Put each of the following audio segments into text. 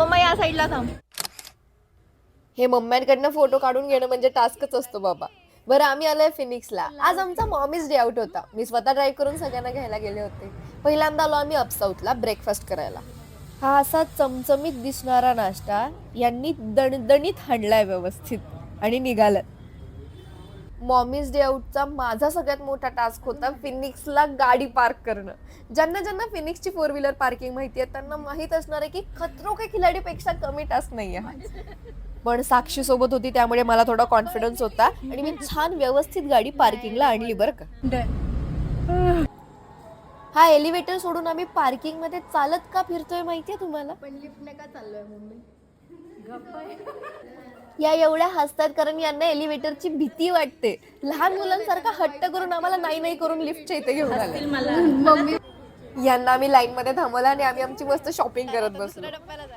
Mamma या साईडला थांब. हे मम्म्यांकडनं फोटो काढून घेणं म्हणजे टास्कच असतो बाबा. बरं आम्ही आलोय फिनिक्सला. आज आमचा मॉमीज डे आउट होता. मी स्वतः ड्राईव्ह करून सगळ्यांना घ्यायला गेले होते. पहिल्यांदा आलो आम्ही अपसाऊथला ब्रेकफास्ट करायला. हा असा चमचमीत दिसणारा नाश्ता यांनी दणदणीत हाणलाय व्यवस्थित आणि निघालं. मॉमीज डे आउटचा माझा सगळ्यात मोठा टास्क होता फिनिक्सला गाडी पार्क करणं. ज्यांना ज्यांना फिनिक्सची 4 व्हीलर पार्किंग माहिती आहे त्यांना माहित असणार आहे की खतरो के खिलाडीपेक्षा कमी टास्क नाही आहे. पण साक्षी सोबत होती त्यामुळे मला थोडा कॉन्फिडन्स होता आणि मी छान व्यवस्थित गाडी पार्किंगला आणली बरं का. हा एलिव्हेटर सोडून आम्ही पार्किंग मध्ये चालत का फिरतोय माहितीये तुम्हाला? पण लिफ्टने का चाललोय मम्मी? या एवढ्या हसतात कारण यांना एलिव्हेटरची भीती वाटते. लहान मुलांसारखा हट्ट करून आम्हाला नाही नाही करून लिफ्टच्या इथे घेऊन आले. मम्मी यांना आम्ही लाईन मध्ये थांबवलं आणि आम्ही आमची मस्त शॉपिंग करत बसलो.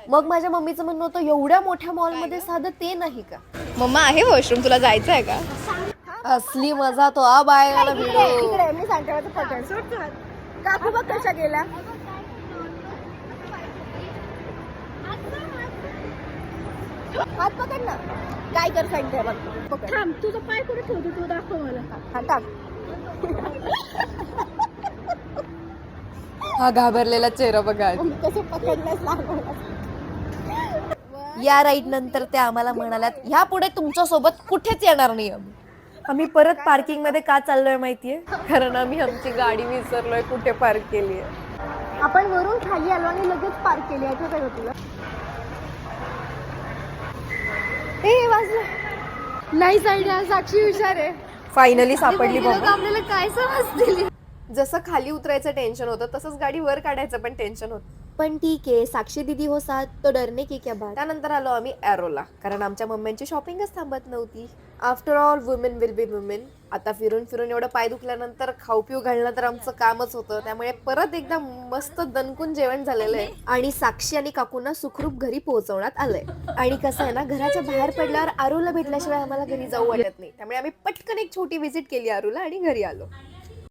मग माझ्या मम्मीचं म्हणणं होतं एवढ्या मोठ्या मॉल मध्ये साधं ते नाही का? मम्मा आहे वॉशरूम, तुला जायचं आहे का? असली मजा तो अब आएगा ना व्हिडिओ. इकडे मी सांगते माझं पकड. काकू बघ कशा गेला. हात पकड ना. काय कर सांगते बघ. पकड. थांब, तुझा पाय कुठे ठेवतो तू दाखव मला. हा टाक. हा घाबरलेला चेहरा बघा. कसं पकडण्यास लागला. या राईड नंतर त्या आम्हाला म्हणाल्यात ह्या पुढे तुमच्या सोबत कुठेच येणार नाही आम्ही परत पार्किंग मध्ये का चाललोय माहितीये? कारण आम्ही आमची गाडी विसरलोय कुठे पार्क केली आहे. आपण वरून खाली आलो आणि लगेच पार्क केली. आठवत आहे का तुला? ए वाजलं नाही. साईड साक्षी हुशार आहे. फायनली सापडली बाबा. आपल्याला काय समजतील. जसं खाली उतरायचं टेन्शन होतं तसंच गाडी वर काढायचं पण टेन्शन होतं. पण ठीक आहे, साक्षी दीदी हो साथ तो डरने की क्या बात. त्यानंतर आलो आम्ही एरोला कारण आमच्या मम्म्यांची शॉपिंगच थांबत नव्हती. After all women will be women. आता फिरून फिरून एवढं पाय दुखल्यानंतर खाऊ पिऊ घालणं तर आमचं कामच होतं. त्यामुळे परत एकदा मस्त दणकून जेवण झालेलं आहे आणि साक्षी आणि काकूंना सुखरूप घरी पोहोचवण्यात आलंय. आणि कसं आहे ना, घराच्या बाहेर पडल्यावर आरूला भेटल्याशिवाय आम्हाला घरी जाऊ वाटत नाही. त्यामुळे आम्ही पटकन एक छोटी व्हिजिट केली आरूला आणि घरी आलो.